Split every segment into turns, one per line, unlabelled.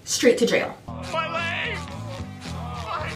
straight to jail.
My leg!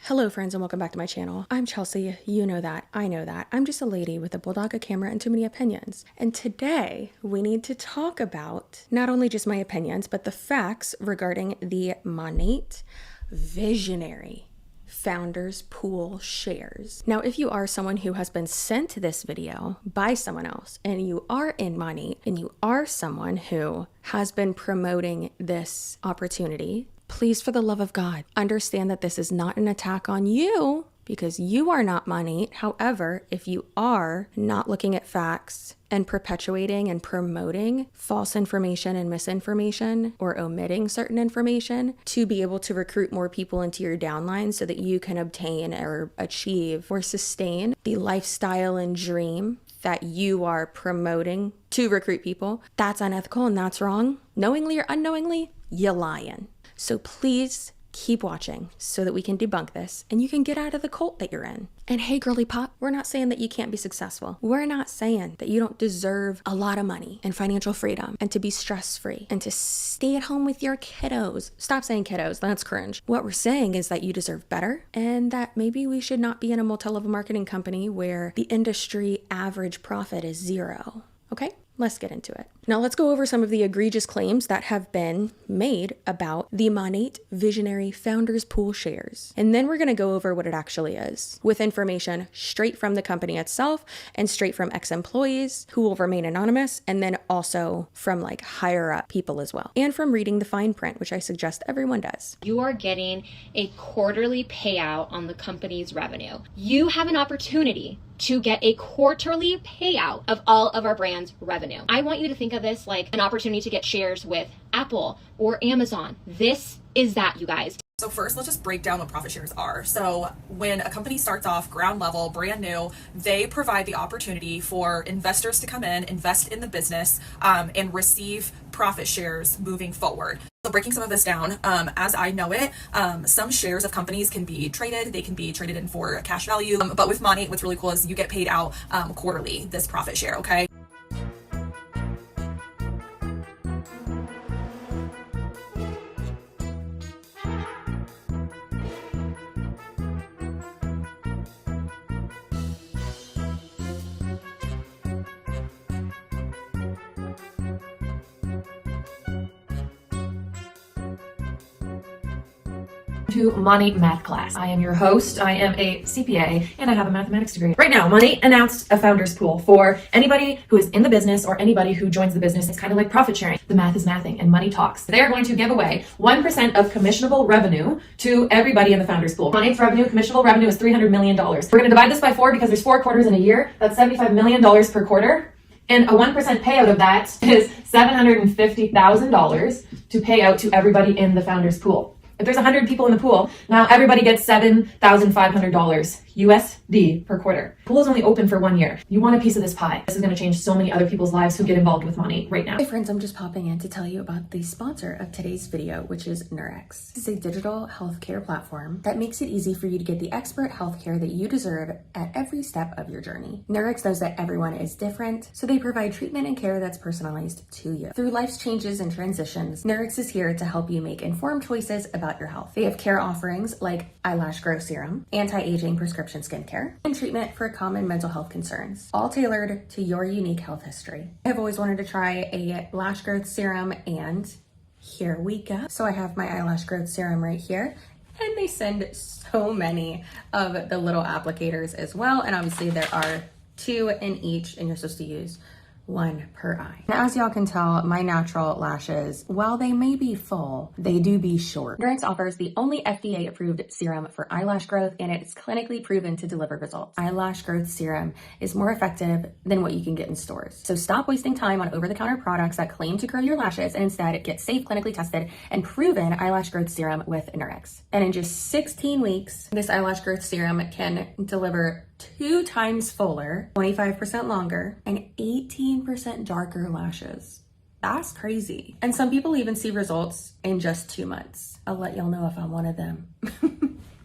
Hello friends and welcome back to my channel. I'm Chelsea, you know that, I know that. I'm just a lady with a bulldog, a camera, and too many opinions. And today we need to talk about not only just my opinions, but the facts regarding the MONAT'S visionary founders pool shares. Now, if you are someone who has been sent this video by someone else and you are in MONAT'S and you are someone who has been promoting this opportunity, please, for the love of God, understand that this is not an attack on you because you are not MONAT'S. However, if you are not looking at facts and perpetuating and promoting false information and misinformation or omitting certain information to be able to recruit more people into your downline so that you can obtain or achieve or sustain the lifestyle and dream that you are promoting to recruit people, that's unethical and that's wrong. Knowingly or unknowingly, you're lying. So please keep watching so that we can debunk this and you can get out of the cult that you're in. And hey, girly pop, we're not saying that you can't be successful. We're not saying that you don't deserve a lot of money and financial freedom and to be stress-free and to stay at home with your kiddos. Stop saying kiddos, that's cringe. What we're saying is that you deserve better and that maybe we should not be in a multi-level marketing company where the industry average profit is zero. Okay? Let's get into it. Now let's go over some of the egregious claims that have been made about the MONAT'S Visionary Founders Pool shares. And then we're going to go over what it actually is with information straight from the company itself and straight from ex-employees who will remain anonymous, and then also from like higher up people as well, and from reading the fine print, which I suggest everyone does.
You are getting a quarterly payout on the company's revenue. You have an opportunity to get a quarterly payout of all of our brand's revenue. I want you to think of this like an opportunity to get shares with Apple or Amazon. This is that, you guys.
So first, let's just break down what profit shares are. So when a company starts off ground level, brand new, they provide the opportunity for investors to come in, invest in the business, and receive profit shares moving forward. So breaking some of this down, as I know it, some shares of companies can be traded. They can be traded in for cash value. But with MONAT'S, what's really cool is you get paid out quarterly, this profit share, okay?
To MONAT'S math class. I am your host. I am a CPA and I have a mathematics degree. Right now, MONAT'S announced a founders pool for anybody who is in the business or anybody who joins the business. It's kind of like profit sharing. The math is mathing and money talks. They're going to give away 1% of commissionable revenue to everybody in the founders pool. MONAT'S revenue, commissionable revenue is $300 million. We're going to divide this by 4 because there's 4 quarters in a year. That's $75 million per quarter. And a 1% payout of that is $750,000 to pay out to everybody in the founders pool. If there's 100 people in the pool, now everybody gets $7,500 USD per quarter. Pool is only open for 1 year. You want a piece of this pie. This is going to change so many other people's lives who get involved with money right now.
Hey friends, I'm just popping in to tell you about the sponsor of today's video, which is NeuroX. This is a digital healthcare platform that makes it easy for you to get the expert healthcare that you deserve at every step of your journey. NeuroX knows that everyone is different, so they provide treatment and care that's personalized to you. Through life's changes and transitions, NeuroX is here to help you make informed choices about your health. They have care offerings like eyelash growth serum, anti-aging prescription skincare, and treatment for common mental health concerns, all tailored to your unique health history. I've always wanted to try a lash growth serum, and here we go. So I have my eyelash growth serum right here, and they send so many of the little applicators as well. And obviously there are 2 in each, and you're supposed to use 1 per eye. Now, as y'all can tell, my natural lashes, while they may be full, they do be short. NeuroX offers the only FDA-approved serum for eyelash growth, and it's clinically proven to deliver results. Eyelash growth serum is more effective than what you can get in stores. So stop wasting time on over-the-counter products that claim to grow your lashes, and instead get safe, clinically tested, and proven eyelash growth serum with NeuroX. And in just 16 weeks, this eyelash growth serum can deliver 2 times fuller, 25% longer, and 18% darker lashes. That's crazy. And some people even see results in just 2 months. I'll let y'all know if I'm one of them.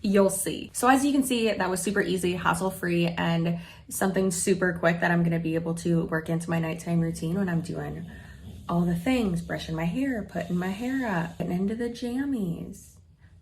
You'll see. So as you can see, that was super easy, hassle-free, and something super quick that I'm gonna be able to work into my nighttime routine when I'm doing all the things, brushing my hair, putting my hair up, getting into the jammies,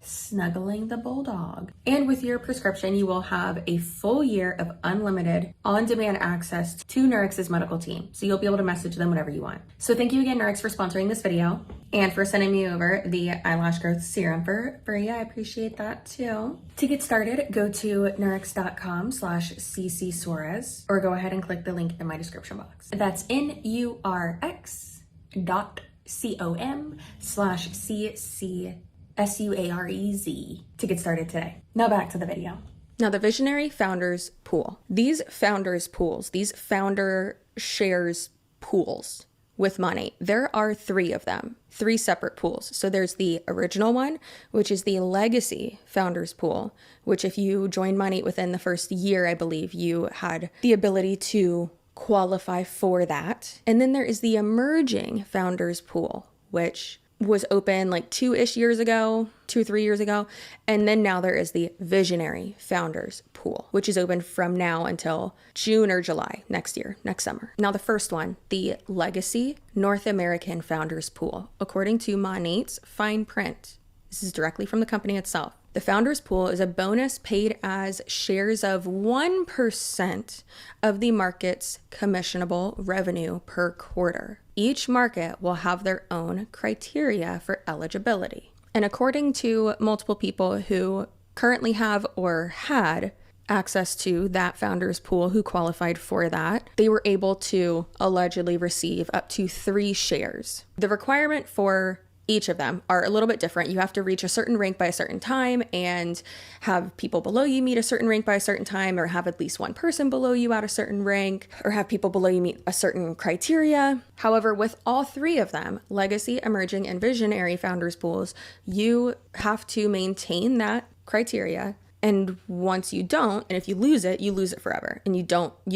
snuggling the bulldog. And with your prescription, you will have a full year of unlimited on-demand access to Nurx's medical team. So you'll be able to message them whenever you want. So thank you again, Nurx, for sponsoring this video and for sending me over the eyelash growth serum for free. I appreciate that too. To get started, go to nurx.com/CCSUAREZ or go ahead and click the link in my description box. That's NURX.com/CCSUAREZ to get started today. Now back to the video. Now the Visionary Founders Pool. These founders pools, these founder shares pools with money, there are 3 of them, 3 separate pools. So there's the original one, which is the Legacy Founders Pool, which if you joined Money within the first year, I believe you had the ability to qualify for that. And then there is the Emerging Founders Pool, which was open like 2-ish years ago, 2 or 3 years ago. And then now there is the Visionary Founders Pool, which is open from now until June or July next year, next summer. Now the first one, the Legacy North American Founders Pool, according to MONAT'S fine print. This is directly from the company itself. The Founders Pool is a bonus paid as shares of 1% of the market's commissionable revenue per quarter. Each market will have their own criteria for eligibility. And according to multiple people who currently have or had access to that Founders Pool who qualified for that, they were able to allegedly receive up to 3 shares. The requirement for each of them are a little bit different. You have to reach a certain rank by a certain time and have people below you meet a certain rank by a certain time, or have at least one person below you at a certain rank, or have people below you meet a certain criteria. However, with all 3 of them, Legacy, Emerging, and Visionary Founders Pools, you have to maintain that criteria. And once you don't, and if you lose it forever. And you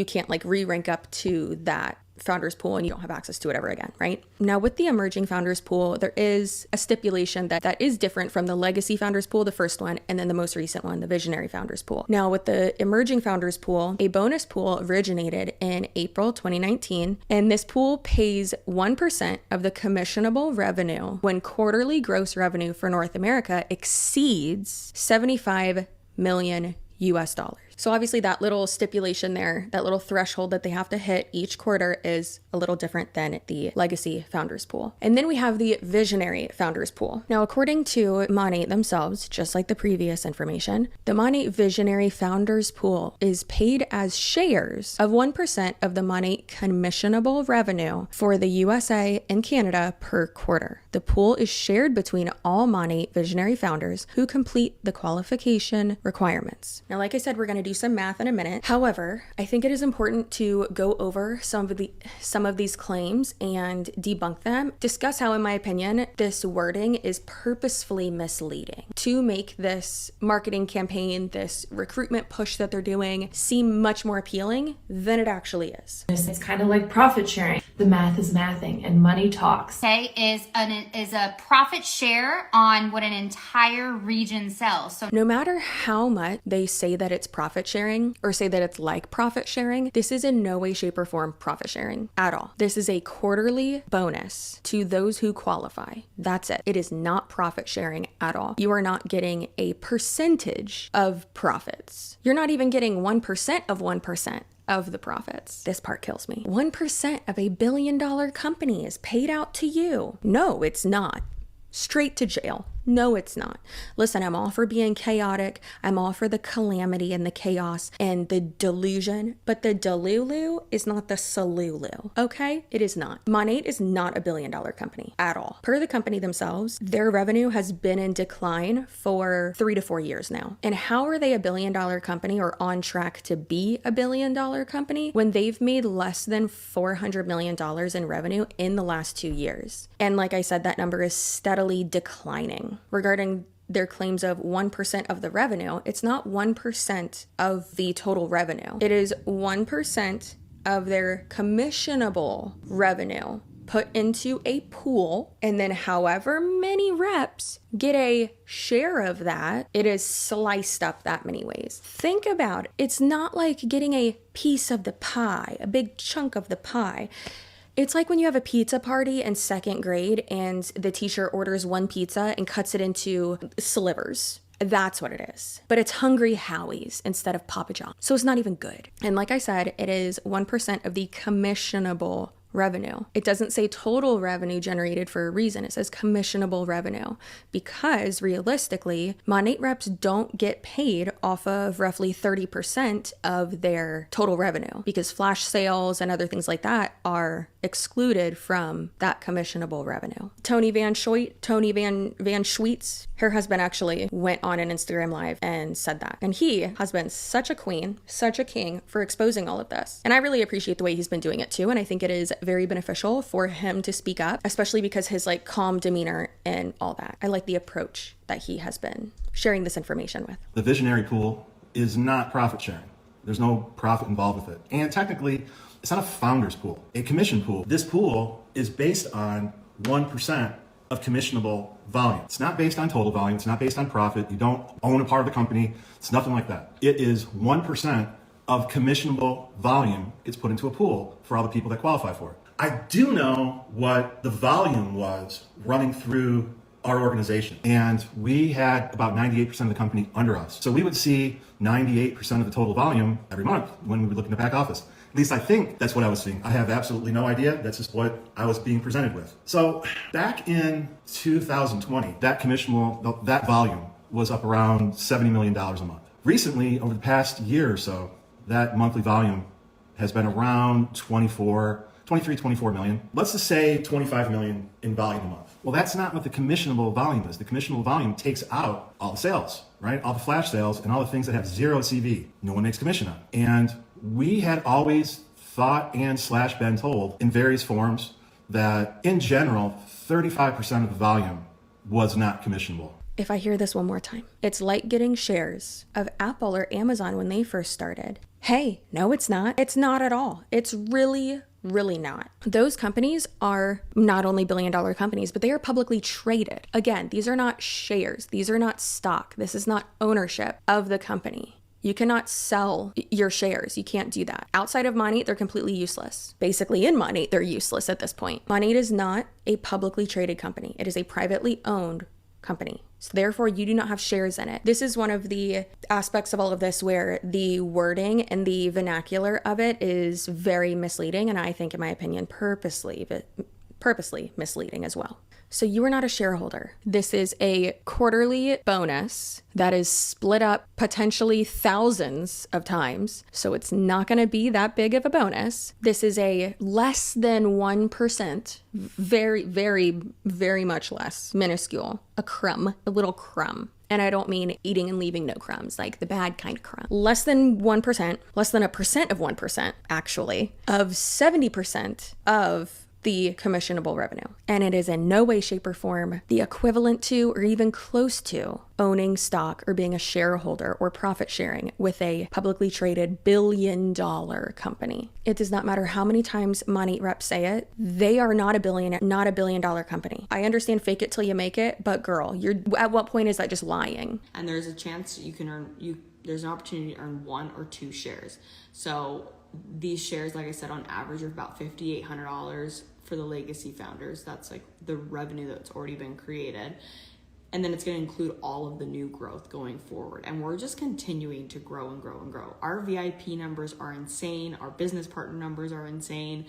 can't like re-rank up to that Founders Pool and you don't have access to it ever again, right? Now with the Emerging Founders Pool, there is a stipulation that is different from the Legacy Founders Pool, the first one, and then the most recent one, the Visionary Founders Pool. Now with the Emerging Founders Pool, a bonus pool originated in April 2019, and this pool pays 1% of the commissionable revenue when quarterly gross revenue for North America exceeds $75 million US. So obviously that little stipulation there, that little threshold that they have to hit each quarter is a little different than the Legacy Founders Pool. And then we have the Visionary Founders Pool. Now, according to Monat themselves, just like the previous information, the Monat Visionary Founders Pool is paid as shares of 1% of the Monat commissionable revenue for the USA and Canada per quarter. The pool is shared between all Monat Visionary founders who complete the qualification requirements. Now, like I said, we're going to do some math in a minute. However, I think it is important to go over some of these claims and debunk them. Discuss how, in my opinion, this wording is purposefully misleading to make this marketing campaign, this recruitment push that they're doing, seem much more appealing than it actually is.
It's kind of like profit sharing. The math is mathing and money talks.
Okay, is a profit share on what an entire region sells. So
no matter how much they say that it's profit sharing or say that it's like profit sharing, this is in no way, shape, or form profit sharing at all. This is a quarterly bonus to those who qualify. That's it. It is not profit sharing at all. You are not getting a percentage of profits. You're not even getting 1% of 1% of the profits. This part kills me. 1% of $1 billion company is paid out to you. No, it's not. Straight to jail. No, it's not. Listen, I'm all for being chaotic. I'm all for the calamity and the chaos and the delusion, but the delulu is not the salulu, okay? It is not. Monat is not $1 billion company at all. Per the company themselves, their revenue has been in decline for 3 to 4 years now. And how are they $1 billion company or on track to be $1 billion company when they've made less than $400 million in revenue in the last 2 years? And like I said, that number is steadily declining. Regarding their claims of 1% of the revenue, it's not 1% of the total revenue. It is 1% of their commissionable revenue put into a pool, and then however many reps get a share of that, it is sliced up that many ways. Think about it. It's not like getting a piece of the pie, a big chunk of the pie. It's like when you have a pizza party in second grade and the teacher orders one pizza and cuts it into slivers. That's what it is. But it's Hungry Howie's instead of Papa John. So it's not even good. And like I said, it is 1% of the commissionable revenue. It doesn't say total revenue generated for a reason. It says commissionable revenue because realistically, MONAT'S reps don't get paid off of roughly 30% of their total revenue because flash sales and other things like that are excluded from that commissionable revenue. Tony Van Schweetz, her husband actually went on an Instagram live and said that. And he has been such a queen, such a king for exposing all of this. And I really appreciate the way he's been doing it too. And I think it is very beneficial for him to speak up, especially because his like calm demeanor and all that. I like the approach that he has been sharing this information with.
The visionary pool is not profit sharing. There's no profit involved with it. And technically, it's not a founder's pool, a commission pool. This pool is based on 1% of commissionable volume. It's not based on total volume. It's not based on profit. You don't own a part of the company. It's nothing like that. It is 1% of commissionable volume gets put into a pool for all the people that qualify for it. I do know what the volume was running through our organization. And we had about 98% of the company under us. So we would see 98% of the total volume every month when we would look in the back office. At least I think that's what I was seeing. I have absolutely no idea. That's just what I was being presented with. So back in 2020, that commissionable, that volume was up around $70 million a month. Recently, over the past year or so, that monthly volume has been around 24 million. Let's just say 25 million in volume a month. Well, that's not what the commissionable volume is. The commissionable volume takes out all the sales, right? All the flash sales and all the things that have zero CV. No one makes commission on. And we had always thought and / been told in various forms that in general, 35% of the volume was not commissionable.
If I hear this one more time, it's like getting shares of Apple or Amazon when they first started. Hey, no, it's not. It's not at all. It's really not. Those companies are not only billion-dollar companies, but they are publicly traded. Again, these are not shares. These are not stock. This is not ownership of the company. You cannot sell your shares. You can't do that. Outside of MONAT'S, they're completely useless. Basically, in MONAT'S, they're useless at this point. MONAT'S is not a publicly traded company. It is a privately owned company. So therefore, you do not have shares in it. This is one of the aspects of all of this where the wording and the vernacular of it is very misleading, and I think, in my opinion, purposely misleading as well. So you are not a shareholder. This is a quarterly bonus that is split up potentially thousands of times. So it's not going to be that big of a bonus. This is a less than 1%, very much less, minuscule, a little crumb. And I don't mean eating and leaving no crumbs, like the bad kind of crumb. Less than 1%, less than 1% of 1%, actually, of 70% of the commissionable revenue. And it is in no way, shape, or form the equivalent to or even close to owning stock or being a shareholder or profit sharing with a publicly traded billion-dollar company. It does not matter how many times MONAT'S reps say it, they are not a billion-dollar company. I understand fake it till you make it, but girl, at what point is that just lying?
And there's a chance you can earn, there's an opportunity to earn 1 or 2 shares. So these shares, like I said, on average are about $5,800 for the legacy founders. That's like the revenue that's already been created. And then it's going to include all of the new growth going forward. And we're just continuing to grow and grow and grow. Our VIP numbers are insane. Our business partner numbers are insane.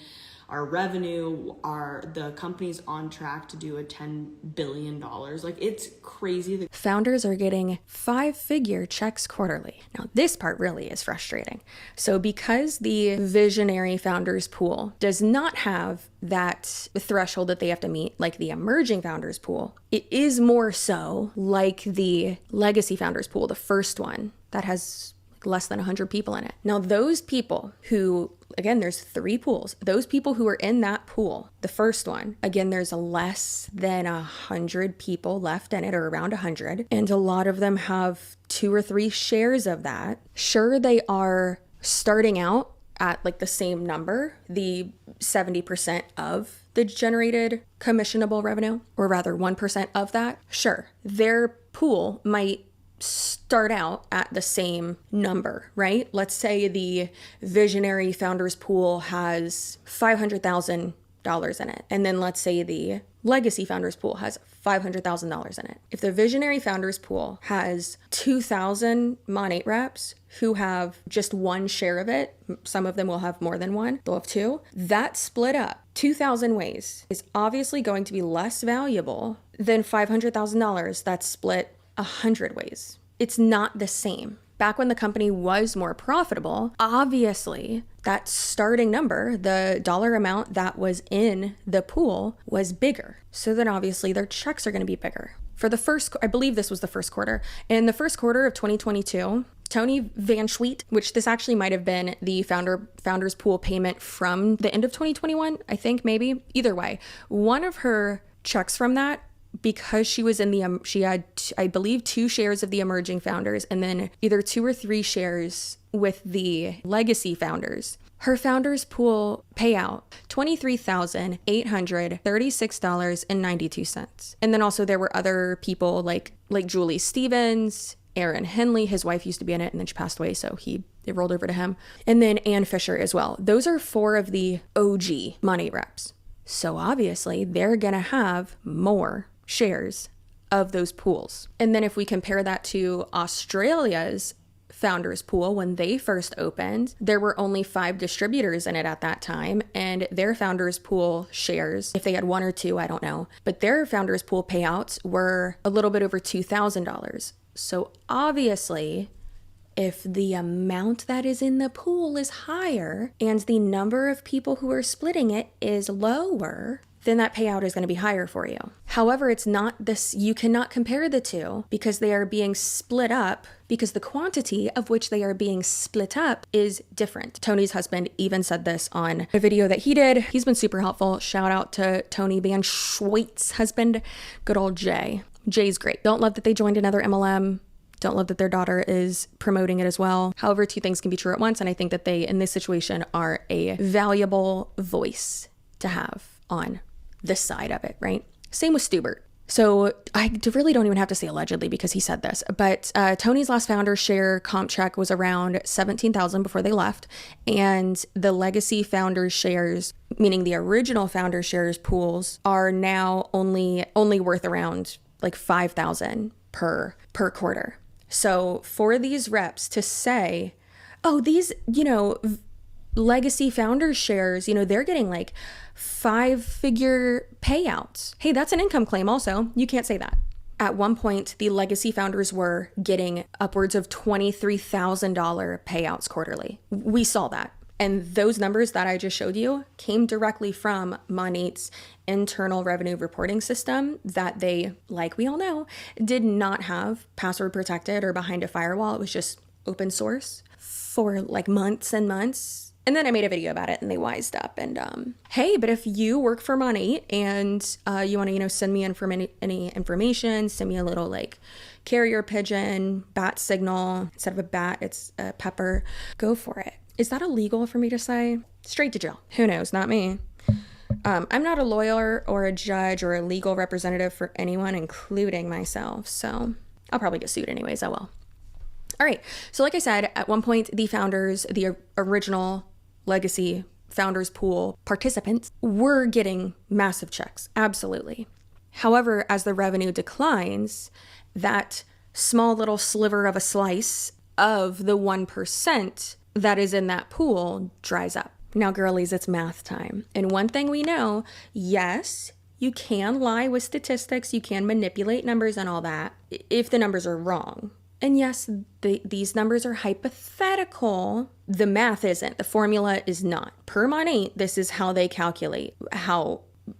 Our revenue, the company's on track to do a $10 billion. Like, it's crazy.
Founders are getting 5-figure checks quarterly. Now, this part really is frustrating. So because the visionary founders pool does not have that threshold that they have to meet, like the emerging founders pool, it is more so like the legacy founders pool, the first one that has less than 100 people in it. Now, those people who, again, there's 3 pools. Those people who are in that pool, the first one, again, there's less than 100 people left in it, or around 100. And a lot of them have 2 or 3 shares of that. Sure, they are starting out at like the same number, the 70% of the generated commissionable revenue, or rather 1% of that. Sure, their pool might start out at the same number, right? Let's say the visionary founders pool has 500,000 in it. And then let's say the legacy founders pool has $500,000 in it. If the visionary founders pool has 2,000 MONATE reps who have just one share of it, some of them will have more than one, they'll have two, that split up 2,000 ways is obviously going to be less valuable than $500,000 that's split 100 ways. It's not the same. Back when the company was more profitable, obviously that starting number, the dollar amount that was in the pool, was bigger. So then obviously their checks are going to be bigger. For the first, I believe this was the first quarter. In the first quarter of 2022, Tony Van Schweet, which this actually might have been the founders pool payment from the end of 2021, I think maybe. Either way, one of her checks from that, because she was in the, she had, I believe, 2 shares of the emerging founders and then either 2 or 3 shares with the legacy founders. Her founders pool payout, $23,836.92. And then also there were other people like Julie Stevens, Aaron Henley, his wife used to be in it and then she passed away, so it rolled over to him. And then Ann Fisher as well. Those are 4 of the OG MONATE reps. So obviously they're gonna have more shares of those pools. And then if we compare that to Australia's founders pool, when they first opened, there were only 5 distributors in it at that time, and their founders pool shares, if they had 1 or 2, I don't know, but their founders pool payouts were a little bit over $2,000. So obviously, if the amount that is in the pool is higher and the number of people who are splitting it is lower, then that payout is going to be higher for you. However, it's not this, you cannot compare the two because they are being split up, because the quantity of which they are being split up is different. Tony's husband even said this on a video that he did. He's been super helpful. Shout out to Tony Van Schweet's husband, good old Jay. Jay's great. Don't love that they joined another MLM. Don't love that their daughter is promoting it as well. However, 2 things can be true at once, and I think that they, in this situation, are a valuable voice to have on this side of it, right? Same with Stubert. So I really don't even have to say allegedly because he said this, but Tony's last founder share comp check was around $17,000 before they left, and the legacy founders shares, meaning the original founder shares pools, are now only worth around like $5,000 per quarter. So for these reps to say, oh, these, legacy founders shares, they're getting like 5-figure payouts. Hey, that's an income claim also. You can't say that. At one point, the legacy founders were getting upwards of $23,000 payouts quarterly. We saw that. And those numbers that I just showed you came directly from MONATE's internal revenue reporting system that they, like we all know, did not have password protected or behind a firewall. It was just open source for like months and months. And then I made a video about it and they wised up. And hey, but if you work for MONATE and you want to, send me any information, send me a little like carrier pigeon, bat signal. Instead of a bat, it's a pepper. Go for it. Is that illegal for me to say? Straight to jail. Who knows? Not me. I'm not a lawyer or a judge or a legal representative for anyone, including myself. So I'll probably get sued anyways. I will. All right. So like I said, at one point, the founders, the original legacy founders pool participants were getting massive checks. Absolutely. However, as the revenue declines, that small little sliver of a slice of the 1% that is in that pool dries up. Now, girlies, it's math time. And one thing we know, yes, you can lie with statistics, you can manipulate numbers and all that if the numbers are wrong. And yes, these numbers are hypothetical. The math isn't. The formula is not. Per MONATE, this is how they calculate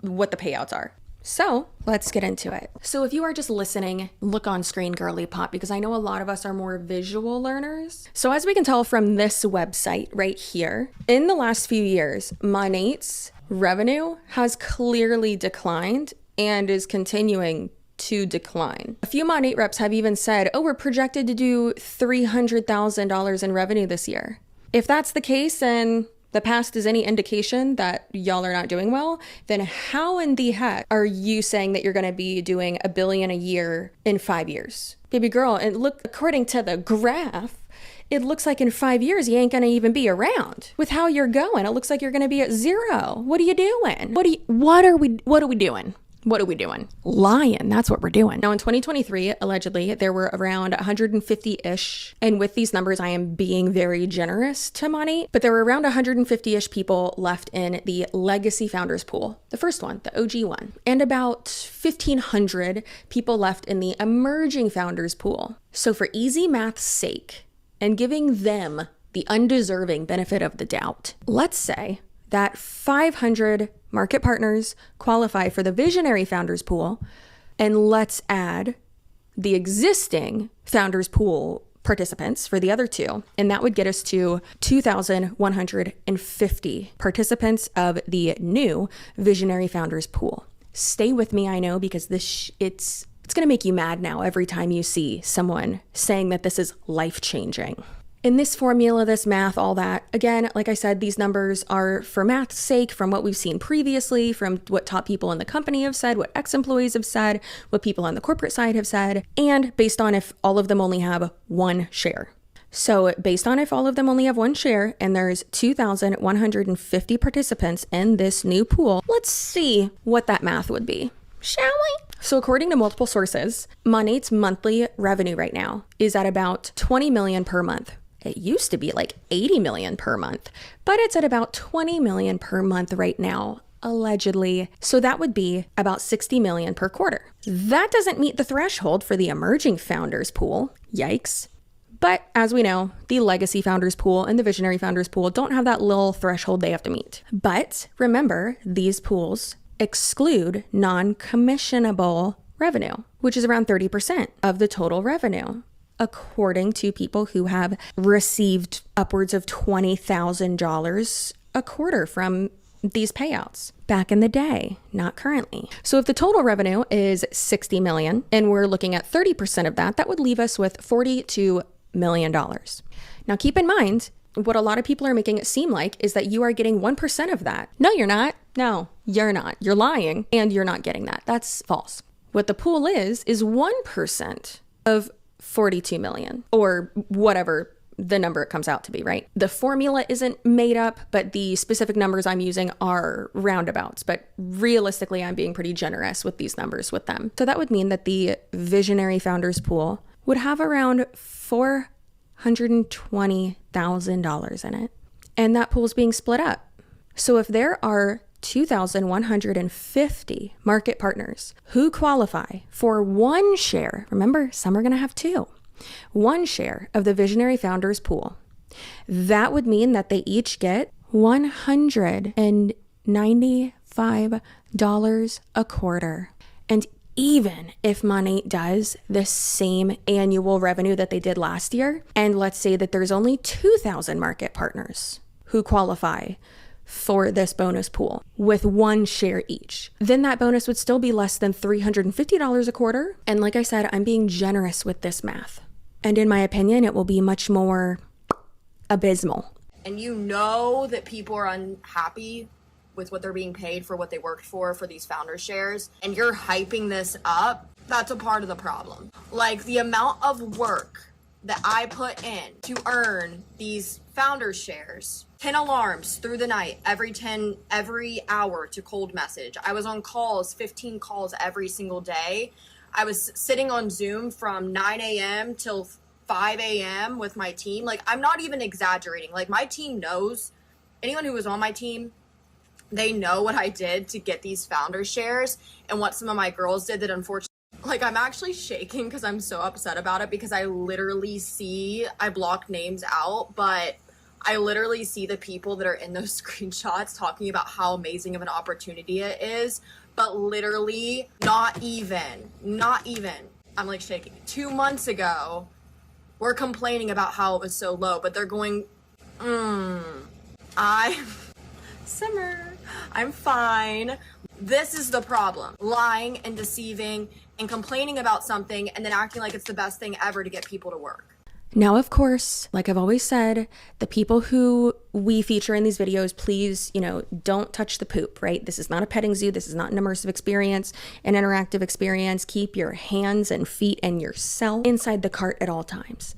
what the payouts are. So let's get into it. So if you are just listening, look on screen, girly pop, because I know a lot of us are more visual learners. So as we can tell from this website right here, in the last few years, MONATE's revenue has clearly declined and is continuing to decline. A few MONATE reps have even said, oh, we're projected to do $300,000 in revenue this year. If that's the case, and the past is any indication that y'all are not doing well, then how in the heck are you saying that you're going to be doing $1 billion a year in 5 years? Baby girl, and look, according to the graph, it looks like in 5 years you ain't gonna even be around. With how you're going, it looks like you're gonna be at 0. What are you doing? What are we doing? What are we doing? Lying. That's what we're doing. Now in 2023, allegedly, there were around 150-ish. And with these numbers, I am being very generous to money, but there were around 150-ish people left in the legacy founders pool. The first one, the OG one. And about 1,500 people left in the emerging founders pool. So for easy math's sake, and giving them the undeserving benefit of the doubt, let's say that 500 market partners qualify for the visionary founders pool, and let's add the existing founders pool participants for the other two, and that would get us to 2,150 participants of the new visionary founders pool. Stay with me, I know, because it's going to make you mad now every time you see someone saying that this is life-changing. In this formula, this math, all that, again, like I said, these numbers are for math's sake, from what we've seen previously, from what top people in the company have said, what ex-employees have said, what people on the corporate side have said, and based on if all of them only have one share. So based on if all of them only have one share and there's 2,150 participants in this new pool, let's see what that math would be. Shall we? So according to multiple sources, MONAT'S monthly revenue right now is at about $20 million per month. It used to be like 80 million per month, but it's at about 20 million per month right now, allegedly. So that would be about 60 million per quarter. That doesn't meet the threshold for the emerging founders pool. Yikes. But as we know, the legacy founders pool and the visionary founders pool don't have that little threshold they have to meet. But remember, these pools exclude non-commissionable revenue, which is around 30% of the total revenue, according to people who have received upwards of $20,000 a quarter from these payouts back in the day, not currently. So if the total revenue is 60 million and we're looking at 30% of that, that would leave us with $42 million. Now keep in mind, what a lot of people are making it seem like is that you are getting 1% of that. No, you're not. No, you're not. You're lying and you're not getting that. That's false. What the pool is 1% of 42 million or whatever the number it comes out to be, right? The formula isn't made up, but the specific numbers I'm using are roundabouts. But realistically, I'm being pretty generous with these numbers with them. So that would mean that the visionary founders pool would have around $420,000 in it. And that pool is being split up. So if there are 2,150 market partners who qualify for one share. Remember, some are going to have two. One share of the Visionary Founders pool. That would mean that they each get $195 a quarter. And even if MONAT does the same annual revenue that they did last year, and let's say that there's only 2,000 market partners who qualify for this bonus pool with one share each, then that bonus would still be less than $350 a quarter. And like I said, I'm being generous with this math. And in my opinion, it will be much more abysmal.
And you know that people are unhappy with what they're being paid for what they worked for these founder shares, and you're hyping this up, that's a part of the problem. Like the amount of work that I put in to earn these founder shares, 10 alarms through the night, every hour to cold message. I was on calls, 15 calls every single day. I was sitting on Zoom from 9 a.m. till 5 a.m. with my team. Like, I'm not even exaggerating. Like, my team knows, anyone who was on my team, they know what I did to get these founder shares and what some of my girls did that unfortunately, like, I'm actually shaking because I'm so upset about it, because I literally see, I blocked names out, but I literally see the people that are in those screenshots talking about how amazing of an opportunity it is, but literally not even, I'm like shaking. 2 months ago, we're complaining about how it was so low, but they're going, simmer, I'm fine. This is the problem. Lying and deceiving and complaining about something and then acting like it's the best thing ever to get people to work.
Now, of course, like I've always said, the people who we feature in these videos, please, don't touch the poop, right? This is not a petting zoo. This is not an immersive experience, an interactive experience. Keep your hands and feet and yourself inside the cart at all times.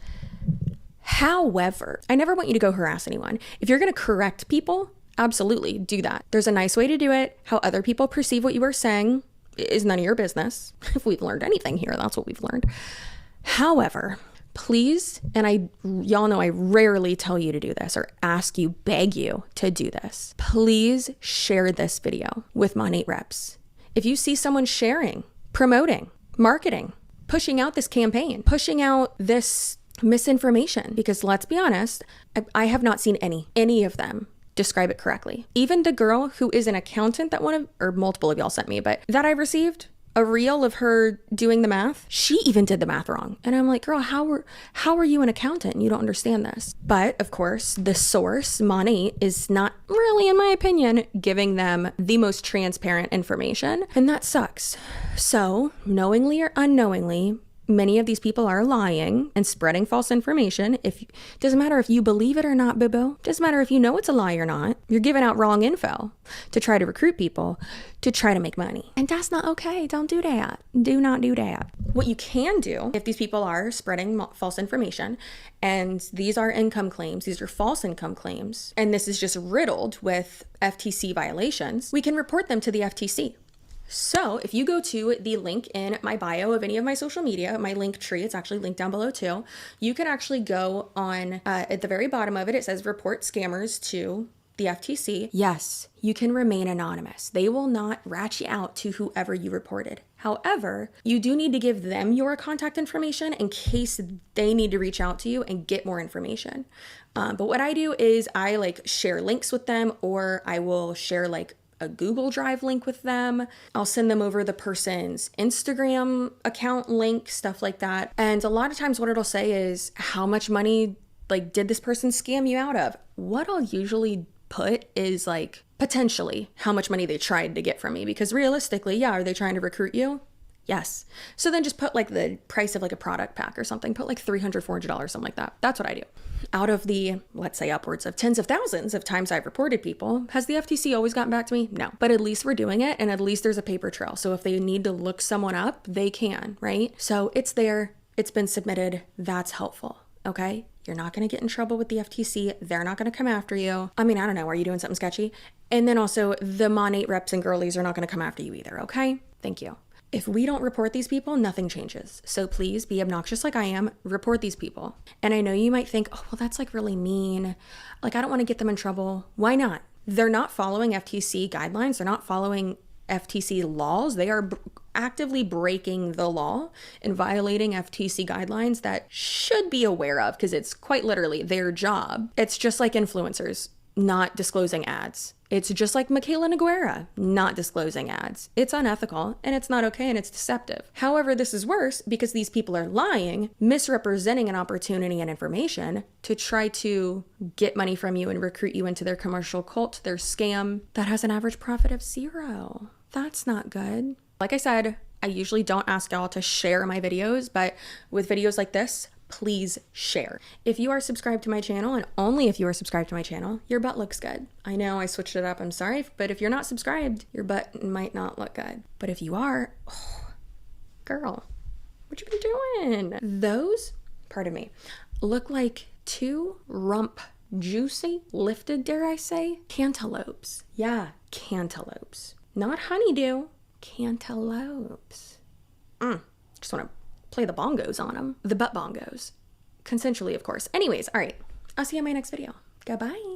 However, I never want you to go harass anyone. If you're going to correct people, absolutely do that. There's a nice way to do it. How other people perceive what you are saying is none of your business. If we've learned anything here, that's what we've learned. However, please, and y'all know I rarely tell you to do this or ask you, beg you to do this. Please share this video with Monat reps. If you see someone sharing, promoting, marketing, pushing out this campaign, pushing out this misinformation, because let's be honest, I have not seen any of them describe it correctly. Even the girl who is an accountant that multiple of y'all sent me, but that I received a reel of her doing the math, she even did the math wrong. And I'm like, girl, how are you an accountant and you don't understand this? But of course, the source, Monat, is not really, in my opinion, giving them the most transparent information. And that sucks. So, knowingly or unknowingly, many of these people are lying and spreading false information. Doesn't matter if you believe it or not, boo-boo. Doesn't matter if you know it's a lie or not. You're giving out wrong info to try to recruit people to try to make money. And that's not okay. Don't do that. Do not do that. What you can do, if these people are spreading false information, and these are income claims, these are false income claims, and this is just riddled with FTC violations, we can report them to the FTC. So if you go to the link in my bio of any of my social media, my link tree, it's actually linked down below too, you can actually go on, at the very bottom of it, it says report scammers to the FTC. Yes, you can remain anonymous. They will not rat you out to whoever you reported. However, you do need to give them your contact information in case they need to reach out to you and get more information. But what I do is I share links with them, or I will share a Google Drive link with them. I'll send them over the person's Instagram account link, stuff like that. And a lot of times what it'll say is how much money did this person scam you out of? What I'll usually put is potentially how much money they tried to get from me, because realistically, yeah, are they trying to recruit you? Yes. So then just put the price of a product pack or something, put $300, $400, something like that. That's what I do. Out of the, let's say, upwards of tens of thousands of times I've reported people, has the FTC always gotten back to me? No. But at least we're doing it, and at least there's a paper trail. So if they need to look someone up, they can, right? So it's there. It's been submitted. That's helpful. Okay? You're not going to get in trouble with the FTC. They're not going to come after you. I mean, I don't know. Are you doing something sketchy? And then also the Monat reps and girlies are not going to come after you either. Okay? Thank you. If we don't report these people, nothing changes. So please be obnoxious like I am, report these people. And I know you might think, oh, well, that's really mean. I don't want to get them in trouble. Why not? They're not following FTC guidelines. They're not following FTC laws. They are actively breaking the law and violating FTC guidelines that should be aware of, because it's quite literally their job. It's just like influencers not disclosing ads. It's just like Michaela Noguera not disclosing ads. It's unethical and it's not okay and it's deceptive. However, this is worse because these people are lying, misrepresenting an opportunity and information to try to get money from you and recruit you into their commercial cult, their scam that has an average profit of 0. That's not good. Like I said, I usually don't ask y'all to share my videos, but with videos like this, please share. If you are subscribed to my channel, and only if you are subscribed to my channel, your butt looks good. I know I switched it up, I'm sorry, but if you're not subscribed, your butt might not look good. But if you are, oh, girl, what you been doing? Those, pardon me, look like 2 rump juicy, lifted, dare I say, cantaloupes. Yeah, cantaloupes. Not honeydew, cantaloupes. Just want to play the bongos on them. The butt bongos. Consensually, of course. Anyways, all right. I'll see you in my next video. Goodbye.